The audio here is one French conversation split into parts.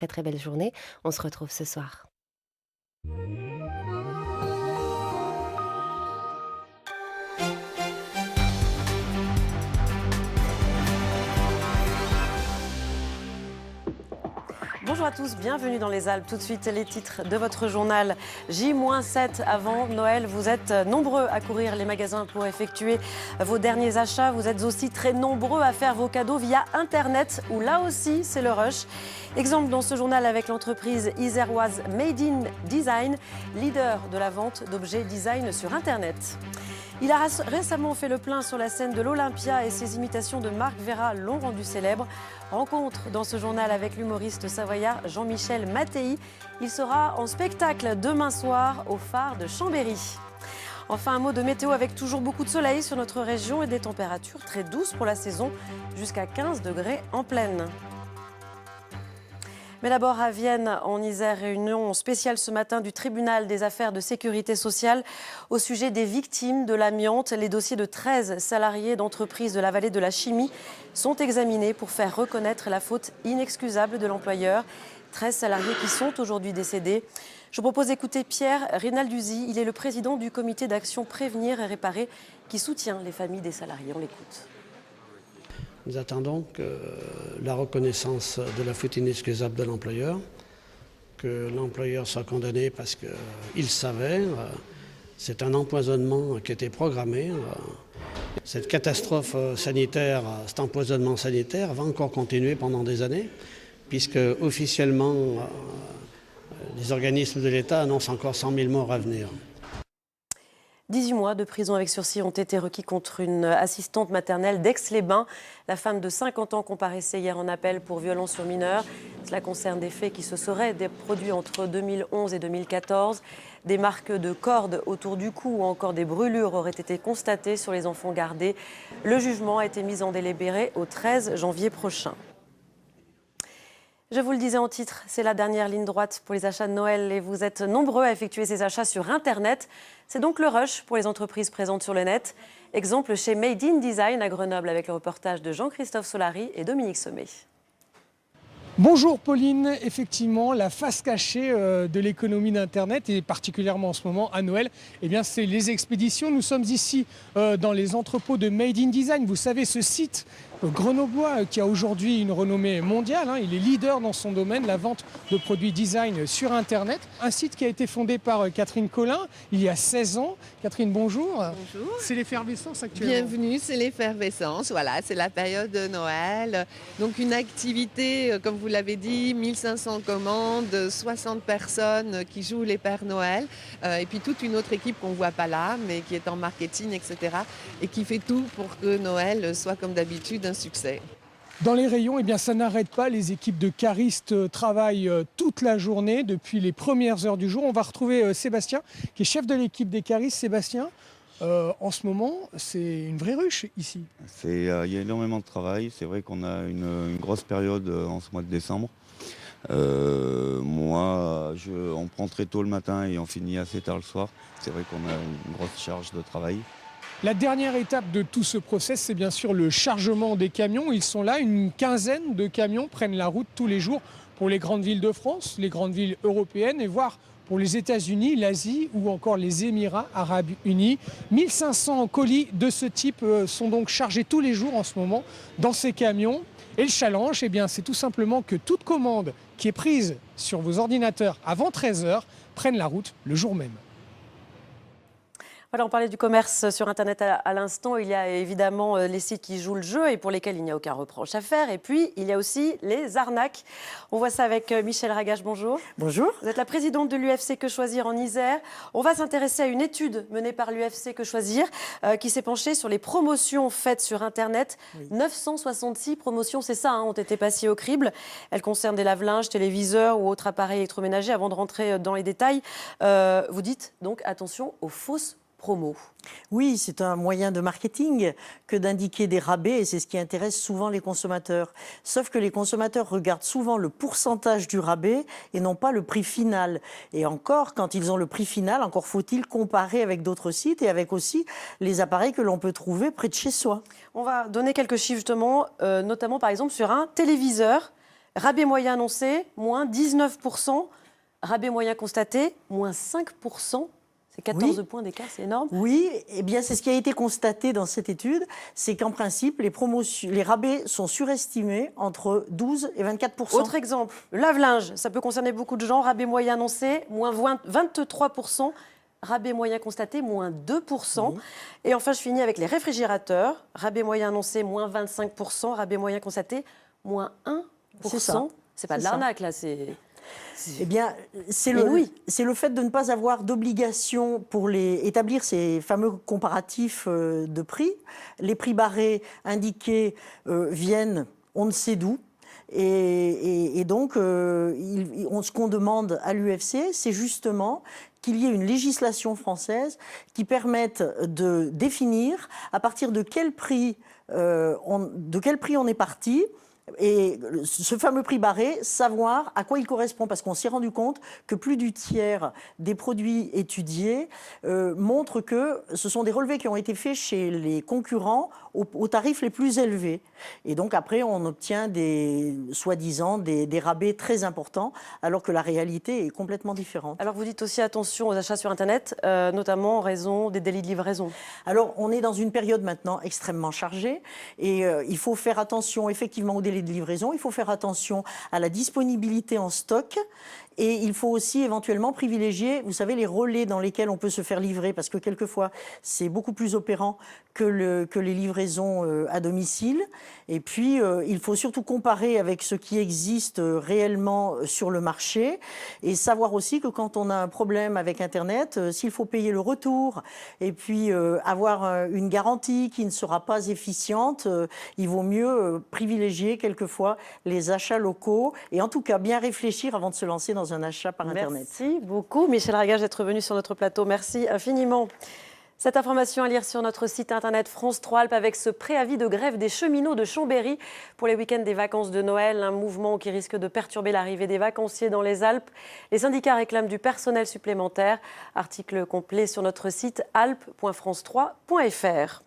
Très très belle journée. On se retrouve ce soir. Bonjour à tous, bienvenue dans les Alpes. Tout de suite, les titres de votre journal. J-7 avant Noël. Vous êtes nombreux à courir les magasins pour effectuer vos derniers achats. Vous êtes aussi très nombreux à faire vos cadeaux via Internet, où là aussi, c'est le rush. Exemple dans ce journal avec l'entreprise iséroise Made in Design, leader de la vente d'objets design sur Internet. Il a récemment fait le plein sur la scène de l'Olympia et ses imitations de Marc Vera l'ont rendu célèbre. Rencontre dans ce journal avec l'humoriste savoyard Jean-Michel Mattei. Il sera en spectacle demain soir au phare de Chambéry. Enfin, un mot de météo avec toujours beaucoup de soleil sur notre région et des températures très douces pour la saison, jusqu'à 15 degrés en pleine. Mais d'abord à Vienne, en Isère, réunion spéciale ce matin du tribunal des affaires de sécurité sociale au sujet des victimes de l'amiante. Les dossiers de 13 salariés d'entreprises de la vallée de la chimie sont examinés pour faire reconnaître la faute inexcusable de l'employeur. 13 salariés qui sont aujourd'hui décédés. Je vous propose d'écouter Pierre Rinalduzi. Il est le président du comité d'action Prévenir et Réparer qui soutient les familles des salariés. On l'écoute. Nous attendons que la reconnaissance de la faute inexcusable de l'employeur, que l'employeur soit condamné parce qu'il savait, c'est un empoisonnement qui était programmé. Cette catastrophe sanitaire, cet empoisonnement sanitaire va encore continuer pendant des années, puisque officiellement les organismes de l'État annoncent encore 100 000 morts à venir. 18 mois de prison avec sursis ont été requis contre une assistante maternelle d'Aix-les-Bains. La femme de 50 ans comparaissait hier en appel pour violence sur mineur. Cela concerne des faits qui se seraient produits entre 2011 et 2014. Des marques de cordes autour du cou ou encore des brûlures auraient été constatées sur les enfants gardés. Le jugement a été mis en délibéré au 13 janvier prochain. Je vous le disais en titre, c'est la dernière ligne droite pour les achats de Noël et vous êtes nombreux à effectuer ces achats sur Internet. C'est donc le rush pour les entreprises présentes sur le net. Exemple chez Made in Design à Grenoble avec le reportage de Jean-Christophe Solari et Dominique Sommet. Bonjour Pauline, effectivement la face cachée de l'économie d'Internet et particulièrement en ce moment à Noël, eh bien, c'est les expéditions. Nous sommes ici dans les entrepôts de Made in Design. Vous savez, ce site grenoblois qui a aujourd'hui une renommée mondiale, il est leader dans son domaine, la vente de produits design sur Internet. Un site qui a été fondé par Catherine Collin il y a 16 ans. Catherine, bonjour. Bonjour. C'est l'effervescence actuellement. Bienvenue, c'est l'effervescence. Voilà, c'est la période de Noël. Donc une activité, comme vous l'avez dit, 1500 commandes, 60 personnes qui jouent les Pères Noël. Et puis toute une autre équipe qu'on ne voit pas là, mais qui est en marketing, etc. Et qui fait tout pour que Noël soit comme d'habitude un succès. Dans les rayons, eh bien, ça n'arrête pas. Les équipes de caristes travaillent toute la journée depuis les premières heures du jour. On va retrouver Sébastien, qui est chef de l'équipe des caristes. Sébastien, en ce moment, c'est une vraie ruche ici. Il y a énormément de travail. C'est vrai qu'on a une grosse période en ce mois de décembre. On prend très tôt le matin et on finit assez tard le soir. C'est vrai qu'on a une grosse charge de travail. La dernière étape de tout ce process, c'est bien sûr le chargement des camions. Ils sont là, une quinzaine de camions prennent la route tous les jours pour les grandes villes de France, les grandes villes européennes et voire pour les États-Unis, l'Asie ou encore les Émirats arabes unis. 1500 colis de ce type sont donc chargés tous les jours en ce moment dans ces camions. Et le challenge, eh bien, c'est tout simplement que toute commande qui est prise sur vos ordinateurs avant 13 h prenne la route le jour même. Voilà, on parlait du commerce sur Internet à l'instant. Il y a évidemment les sites qui jouent le jeu et pour lesquels il n'y a aucun reproche à faire. Et puis, il y a aussi les arnaques. On voit ça avec Michel Ragache. Bonjour. Bonjour. Vous êtes la présidente de l'UFC Que Choisir en Isère. On va s'intéresser à une étude menée par l'UFC Que Choisir qui s'est penchée sur les promotions faites sur Internet. Oui. 966 promotions, c'est ça, ont été passées au crible. Elles concernent des lave-linges, téléviseurs ou autres appareils électroménagers. Avant de rentrer dans les détails, vous dites donc attention aux fausses promo. Oui, c'est un moyen de marketing que d'indiquer des rabais et c'est ce qui intéresse souvent les consommateurs. Sauf que les consommateurs regardent souvent le pourcentage du rabais et non pas le prix final. Et encore, quand ils ont le prix final, encore faut-il comparer avec d'autres sites et avec aussi les appareils que l'on peut trouver près de chez soi. On va donner quelques chiffres justement, notamment par exemple sur un téléviseur. Rabais moyen annoncé, moins 19%. Rabais moyen constaté, moins 5%. C'est 14 points d'écart, c'est énorme. Oui, eh bien c'est ce qui a été constaté dans cette étude, c'est qu'en principe, les rabais sont surestimés entre 12 et 24%. Autre exemple, lave-linge, ça peut concerner beaucoup de gens. Rabais moyen annoncé, moins 23%. Rabais moyen constaté, moins 2%. Oui. Et enfin, je finis avec les réfrigérateurs. Rabais moyen annoncé, moins 25%. Rabais moyen constaté, moins 1%. C'est pas de l'arnaque, là, c'est... Eh bien, c'est le fait de ne pas avoir d'obligation pour établir ces fameux comparatifs de prix. Les prix barrés indiqués viennent on ne sait d'où. Et donc, ce qu'on demande à l'UFC, c'est justement qu'il y ait une législation française qui permette de définir à partir de quel prix on est parti. Et ce fameux prix barré, savoir à quoi il correspond, parce qu'on s'est rendu compte que plus du tiers des produits étudiés montrent que ce sont des relevés qui ont été faits chez les concurrents aux tarifs les plus élevés. Et donc après, on obtient soi-disant des rabais très importants, alors que la réalité est complètement différente. Alors vous dites aussi attention aux achats sur Internet, notamment en raison des délais de livraison. Alors on est dans une période maintenant extrêmement chargée, et il faut faire attention effectivement aux délais de livraison, il faut faire attention à la disponibilité en stock. Et il faut aussi éventuellement privilégier, vous savez, les relais dans lesquels on peut se faire livrer, parce que quelquefois, c'est beaucoup plus opérant que les livraisons à domicile. Et puis, il faut surtout comparer avec ce qui existe réellement sur le marché et savoir aussi que quand on a un problème avec Internet, s'il faut payer le retour et puis avoir une garantie qui ne sera pas efficiente, il vaut mieux privilégier quelquefois les achats locaux et en tout cas bien réfléchir avant de se lancer dans un achat par Internet. Merci beaucoup, Michel Ragage, d'être venu sur notre plateau. Merci infiniment. Cette information à lire sur notre site internet France 3 Alpes avec ce préavis de grève des cheminots de Chambéry pour les week-ends des vacances de Noël. Un mouvement qui risque de perturber l'arrivée des vacanciers dans les Alpes. Les syndicats réclament du personnel supplémentaire. Article complet sur notre site alpes.france3.fr.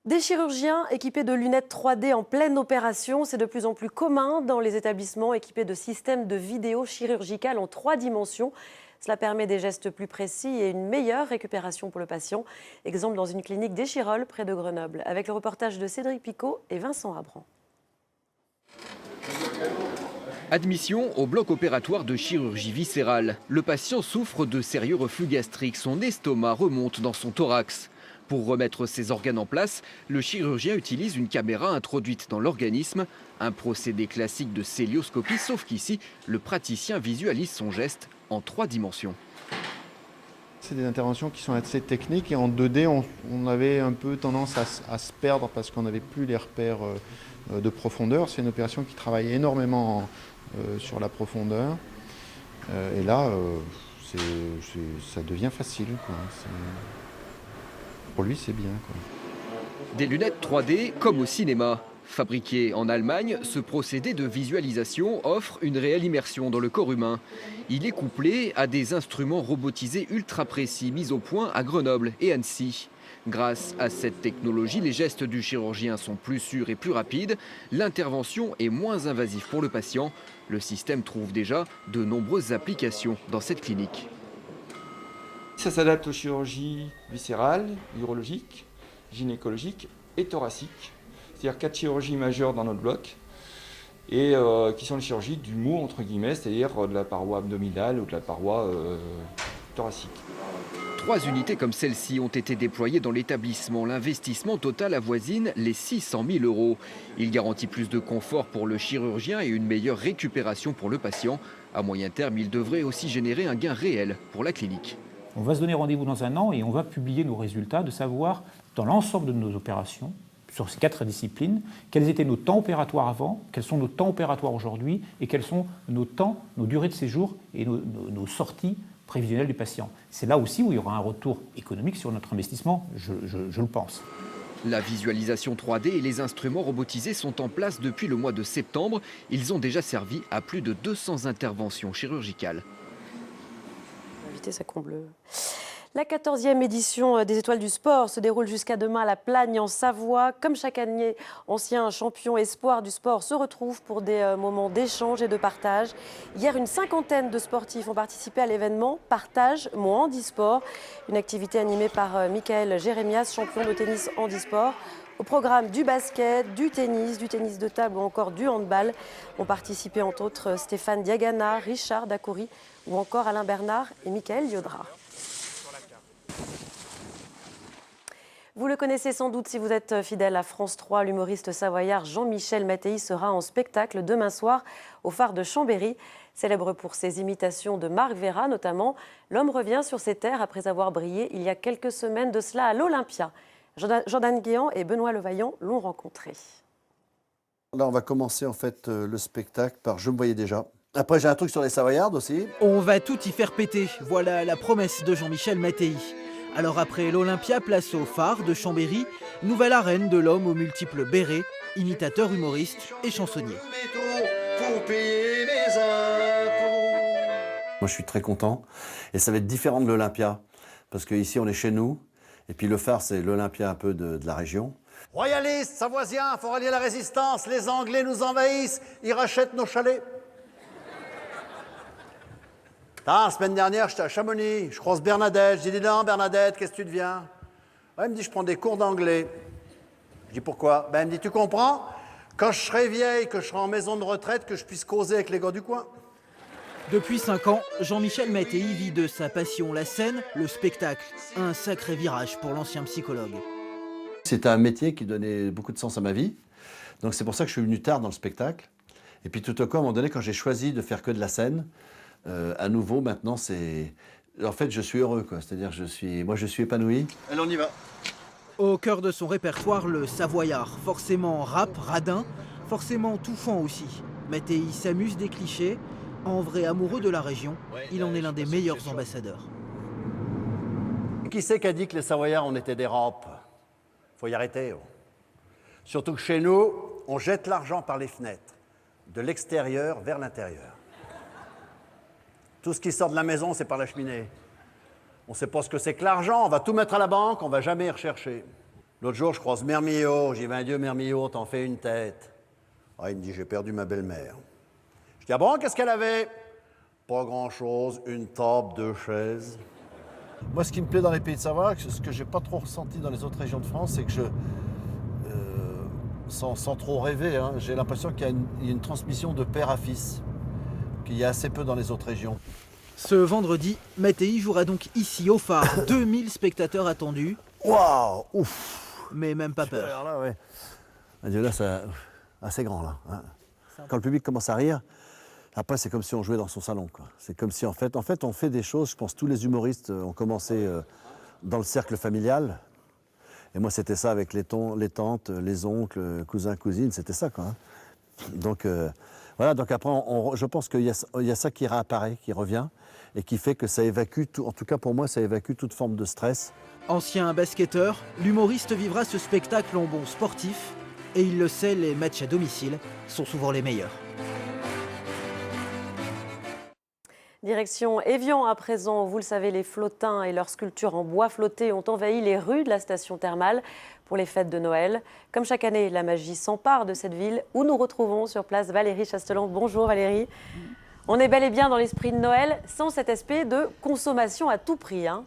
Des chirurgiens équipés de lunettes 3D en pleine opération, c'est de plus en plus commun dans les établissements équipés de systèmes de vidéo chirurgicale en 3 dimensions. Cela permet des gestes plus précis et une meilleure récupération pour le patient. Exemple dans une clinique d'Échirolles, près de Grenoble, avec le reportage de Cédric Picot et Vincent Abran. Admission au bloc opératoire de chirurgie viscérale. Le patient souffre de sérieux reflux gastrique. Son estomac remonte dans son thorax. Pour remettre ses organes en place, le chirurgien utilise une caméra introduite dans l'organisme. Un procédé classique de cœlioscopie, sauf qu'ici, le praticien visualise son geste en 3 dimensions. C'est des interventions qui sont assez techniques et en 2D, on avait un peu tendance à se perdre parce qu'on n'avait plus les repères de profondeur. C'est une opération qui travaille énormément sur la profondeur. Et là, ça devient facile, quoi. Pour lui, c'est bien, quoi. Des lunettes 3D comme au cinéma. Fabriqué en Allemagne, ce procédé de visualisation offre une réelle immersion dans le corps humain. Il est couplé à des instruments robotisés ultra précis mis au point à Grenoble et Annecy. Grâce à cette technologie, les gestes du chirurgien sont plus sûrs et plus rapides. L'intervention est moins invasive pour le patient. Le système trouve déjà de nombreuses applications dans cette clinique. Ça s'adapte aux chirurgies viscérales, urologiques, gynécologiques et thoraciques. C'est-à-dire 4 chirurgies majeures dans notre bloc, et qui sont les chirurgies du mot, entre guillemets, c'est-à-dire de la paroi abdominale ou de la paroi thoracique. 3 unités comme celle-ci ont été déployées dans l'établissement. L'investissement total avoisine les 600 000 €. Il garantit plus de confort pour le chirurgien et une meilleure récupération pour le patient. À moyen terme, il devrait aussi générer un gain réel pour la clinique. On va se donner rendez-vous dans 1 an et on va publier nos résultats, de savoir dans l'ensemble de nos opérations, sur ces 4 disciplines, quels étaient nos temps opératoires avant, quels sont nos temps opératoires aujourd'hui et quels sont nos temps, nos durées de séjour et nos sorties prévisionnelles du patient. C'est là aussi où il y aura un retour économique sur notre investissement, je le pense. La visualisation 3D et les instruments robotisés sont en place depuis le mois de septembre. Ils ont déjà servi à plus de 200 interventions chirurgicales. Ça comble La 14e édition des Étoiles du Sport se déroule jusqu'à demain à la Plagne en Savoie. Comme chaque année, anciens champions espoirs du sport se retrouvent pour des moments d'échange et de partage. Hier, une cinquantaine de sportifs ont participé à l'événement Partage mon handisport, une activité animée par Michael Jérémias, champion de tennis handisport. Au programme du basket, du tennis de table ou encore du handball ont participé entre autres Stéphane Diagana, Richard Dacoury ou encore Alain Bernard et Michael Liodra. Vous le connaissez sans doute si vous êtes fidèle à France 3, l'humoriste savoyard Jean-Michel Mattei sera en spectacle demain soir au phare de Chambéry. Célèbre pour ses imitations de Marc Vera notamment, l'homme revient sur ses terres après avoir brillé il y a quelques semaines de cela à l'Olympia. Jordan Guéant et Benoît Levaillant l'ont rencontré. Là, on va commencer en fait le spectacle par Je me voyais déjà. Après, j'ai un truc sur les Savoyardes aussi. On va tout y faire péter, voilà la promesse de Jean-Michel Mattei. Alors après l'Olympia, place au phare de Chambéry, nouvelle arène de l'homme aux multiples bérets, imitateur, humoriste et chansonnier. Moi, je suis très content et ça va être différent de l'Olympia parce qu'ici, on est chez nous et puis le phare, c'est l'Olympia un peu de la région. Royalistes, Savoisiens, faut rallier la résistance, les Anglais nous envahissent, ils rachètent nos chalets. La semaine dernière, j'étais à Chamonix, je croise Bernadette, je dis non Bernadette, qu'est-ce que tu deviens? Elle me dit je prends des cours d'anglais. Je dis pourquoi? Elle me dit tu comprends? Quand je serai vieille, que je serai en maison de retraite, que je puisse causer avec les gars du coin. Depuis 5 ans, Jean-Michel Mattei vit de sa passion, la scène, le spectacle. Un sacré virage pour l'ancien psychologue. C'était un métier qui donnait beaucoup de sens à ma vie. Donc c'est pour ça que je suis venu tard dans le spectacle. Et puis tout au coup, à un moment donné, quand j'ai choisi de faire que de la scène, à nouveau, maintenant, c'est... En fait, je suis heureux, quoi. C'est-à-dire, je suis épanoui. Allez, on y va. Au cœur de son répertoire, le savoyard. Forcément rap, radin, forcément touffant aussi. Mattei s'amuse des clichés. En vrai amoureux de la région, il en est l'un des meilleurs ambassadeurs. Qui c'est qui a dit que les Savoyards, on était des rampes? Faut y arrêter. Oh. Surtout que chez nous, on jette l'argent par les fenêtres, de l'extérieur vers l'intérieur. Tout ce qui sort de la maison, c'est par la cheminée. On ne sait pas ce que c'est que l'argent, on va tout mettre à la banque, on ne va jamais y rechercher. L'autre jour, je croise Mère Millot, j'y vais un Dieu, Mère Millot, t'en fais une tête. Ah, il me dit, j'ai perdu ma belle-mère. Je dis, ah bon, qu'est-ce qu'elle avait? Pas grand-chose, une table, 2 chaises. Moi, ce qui me plaît dans les pays de Savoie, ce que j'ai pas trop ressenti dans les autres régions de France, c'est que sans trop rêver, hein, j'ai l'impression qu'il y a une transmission de père à fils, qu'il y a assez peu dans les autres régions. Ce vendredi, Mattei jouera donc ici au phare. 2000 spectateurs attendus. Waouh, ouf. Mais même pas peur. Alors là, ouais. Là, c'est assez grand, là. Hein. Quand le public commence à rire, après, c'est comme si on jouait dans son salon, quoi. C'est comme si, en fait, on fait des choses, je pense, tous les humoristes ont commencé dans le cercle familial. Et moi, c'était ça avec les tantes, les oncles, cousins, cousines, c'était ça, quoi. Hein. Donc, voilà, donc après, je pense qu'il y a ça qui réapparaît, qui revient, et qui fait que ça évacue, en tout cas pour moi, ça évacue toute forme de stress. Ancien basketteur, l'humoriste vivra ce spectacle en bon sportif. Et il le sait, les matchs à domicile sont souvent les meilleurs. Direction Évian à présent. Vous le savez, les flottins et leurs sculptures en bois flotté ont envahi les rues de la station thermale pour les fêtes de Noël. Comme chaque année, la magie s'empare de cette ville où nous retrouvons sur place Valérie Chastelan. Bonjour Valérie. On est bel et bien dans l'esprit de Noël sans cet aspect de consommation à tout prix, hein.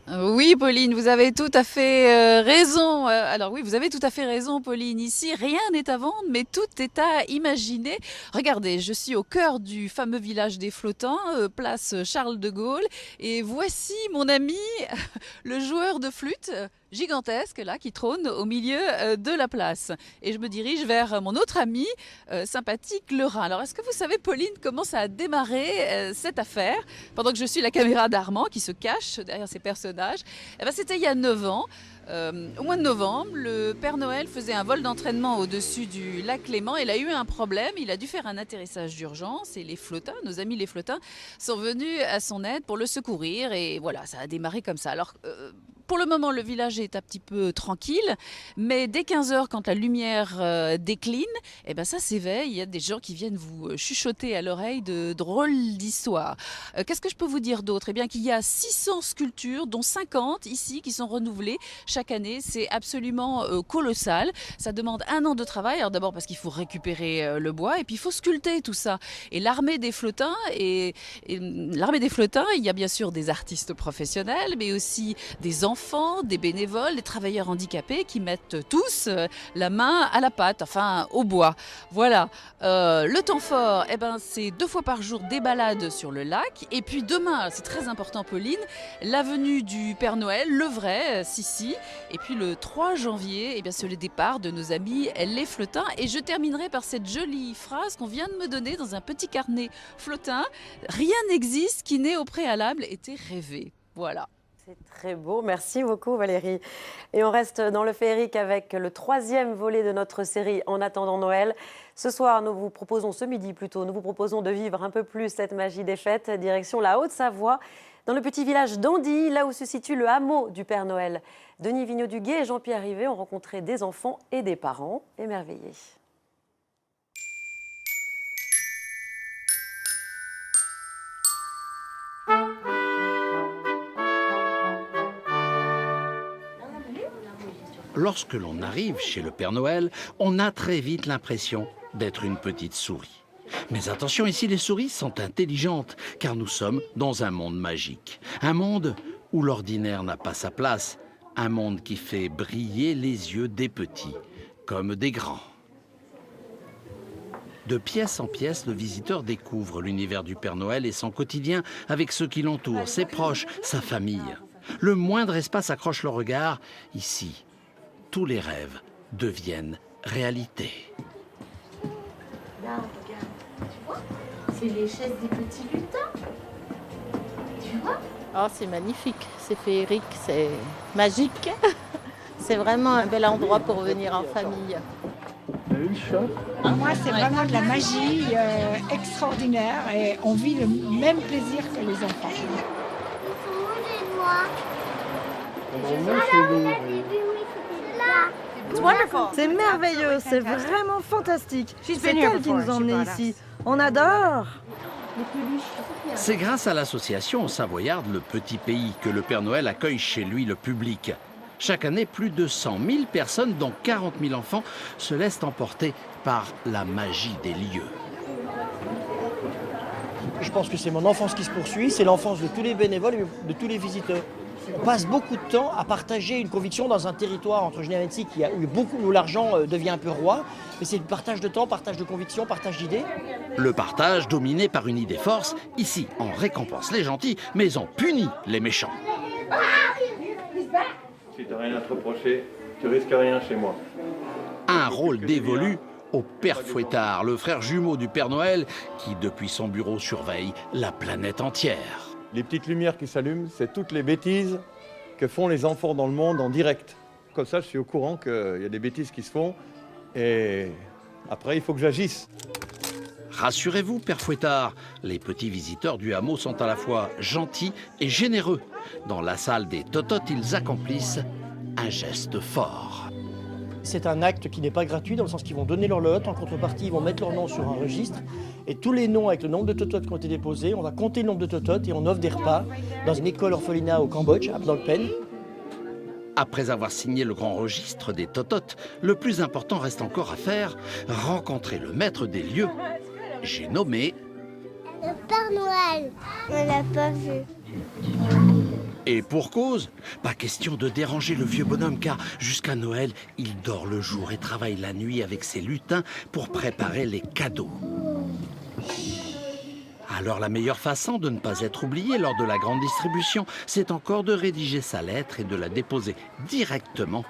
Oui, Pauline, vous avez tout à fait raison. Alors oui, vous avez tout à fait raison, Pauline. Ici, rien n'est à vendre, mais tout est à imaginer. Regardez, je suis au cœur du fameux village des Flottins, place Charles de Gaulle. Et voici mon ami, le joueur de flûte gigantesque, là, qui trône au milieu de la place. Et je me dirige vers mon autre ami, sympathique, le Rhin. Alors, est-ce que vous savez, Pauline, comment ça a démarré cette affaire? Pendant que je suis la caméra d'Armand, qui se cache derrière ces personnages. Eh ben, c'était il y a 9 ans. Au mois de novembre, le Père Noël faisait un vol d'entraînement au-dessus du lac Léman. Il a eu un problème, il a dû faire un atterrissage d'urgence et les flottins, nos amis les flottins, sont venus à son aide pour le secourir et voilà, ça a démarré comme ça. Alors, pour le moment, le village est un petit peu tranquille, mais dès 15h, quand la lumière décline, eh ben ça s'éveille. Il y a des gens qui viennent vous chuchoter à l'oreille de drôles d'histoires. Qu'est-ce que je peux vous dire d'autre? Eh bien qu'il y a 600 sculptures, dont 50 ici, qui sont renouvelées chaque année. C'est absolument colossal. Ça demande 1 an de travail. Alors d'abord parce qu'il faut récupérer le bois et puis il faut sculpter tout ça. Et l'armée des flottins, il y a bien sûr des artistes professionnels, mais aussi des enfants, des bénévoles, des travailleurs handicapés qui mettent tous la main à la pâte, enfin au bois. Voilà. Le temps fort, eh ben, c'est 2 fois par jour des balades sur le lac. Et puis demain, c'est très important Pauline, la venue du Père Noël, le vrai, Sissi. Et puis le 3 janvier, eh bien, c'est le départ de nos amis les flottins. Et je terminerai par cette jolie phrase qu'on vient de me donner dans un petit carnet flottin. Rien n'existe qui n'ait au préalable été rêvé. Voilà. C'est très beau, merci beaucoup Valérie. Et on reste dans le féerique avec le 3e volet de notre série En attendant Noël. Ce soir, ce midi plutôt, nous vous proposons de vivre un peu plus cette magie des fêtes, direction la Haute-Savoie, dans le petit village d'Andy, là où se situe le hameau du Père Noël. Denis Vigneaud-Duguet et Jean-Pierre Rivet ont rencontré des enfants et des parents émerveillés. Lorsque l'on arrive chez le Père Noël, on a très vite l'impression d'être une petite souris. Mais attention, ici les souris sont intelligentes, car nous sommes dans un monde magique. Un monde où l'ordinaire n'a pas sa place. Un monde qui fait briller les yeux des petits, comme des grands. De pièce en pièce, le visiteur découvre l'univers du Père Noël et son quotidien avec ceux qui l'entourent, ses proches, sa famille. Le moindre espace accroche le regard. Ici, tous les rêves deviennent réalité. Là, regarde, tu vois, c'est les chaises des petits lutins. Tu vois? Oh, c'est magnifique, c'est féerique, c'est magique. C'est vraiment un bel endroit pour venir en famille. Moi, c'est vraiment de la magie extraordinaire et on vit le même plaisir que les enfants. C'est merveilleux, c'est vraiment fantastique. C'est elle qui nous a emmenés ici. On adore. C'est grâce à l'association savoyarde Le Petit Pays que le Père Noël accueille chez lui le public. Chaque année, plus de 100 000 personnes, dont 40 000 enfants, se laissent emporter par la magie des lieux. Je pense que c'est mon enfance qui se poursuit, c'est l'enfance de tous les bénévoles et de tous les visiteurs. On passe beaucoup de temps à partager une conviction dans un territoire entre Genève et Annecy où l'argent devient un peu roi. Mais c'est le partage de temps, partage de convictions, partage d'idées. Le partage dominé par une idée force. Ici, on récompense les gentils, mais on punit les méchants. Si t'as rien à te reprocher, tu risques rien chez moi. Un rôle dévolu au Père Fouettard, le frère jumeau du Père Noël, qui depuis son bureau surveille la planète entière. Les petites lumières qui s'allument, c'est toutes les bêtises que font les enfants dans le monde en direct. Comme ça, je suis au courant qu'il y a des bêtises qui se font et après, il faut que j'agisse. Rassurez-vous, Père Fouettard, les petits visiteurs du hameau sont à la fois gentils et généreux. Dans la salle des tototes, ils accomplissent un geste fort. C'est un acte qui n'est pas gratuit, dans le sens qu'ils vont donner leur lot. En contrepartie, ils vont mettre leur nom sur un registre. Et tous les noms avec le nombre de tototes qui ont été déposés, on va compter le nombre de tototes et on offre des repas dans une école orphelinat au Cambodge, à Phnom Penh. Après avoir signé le grand registre des tototes, le plus important reste encore à faire, rencontrer le maître des lieux. J'ai nommé... Le Père Noël. On l'a pas vu. Et pour cause, pas question de déranger le vieux bonhomme car jusqu'à Noël, il dort le jour et travaille la nuit avec ses lutins pour préparer les cadeaux. Alors la meilleure façon de ne pas être oublié lors de la grande distribution, c'est encore de rédiger sa lettre et de la déposer directement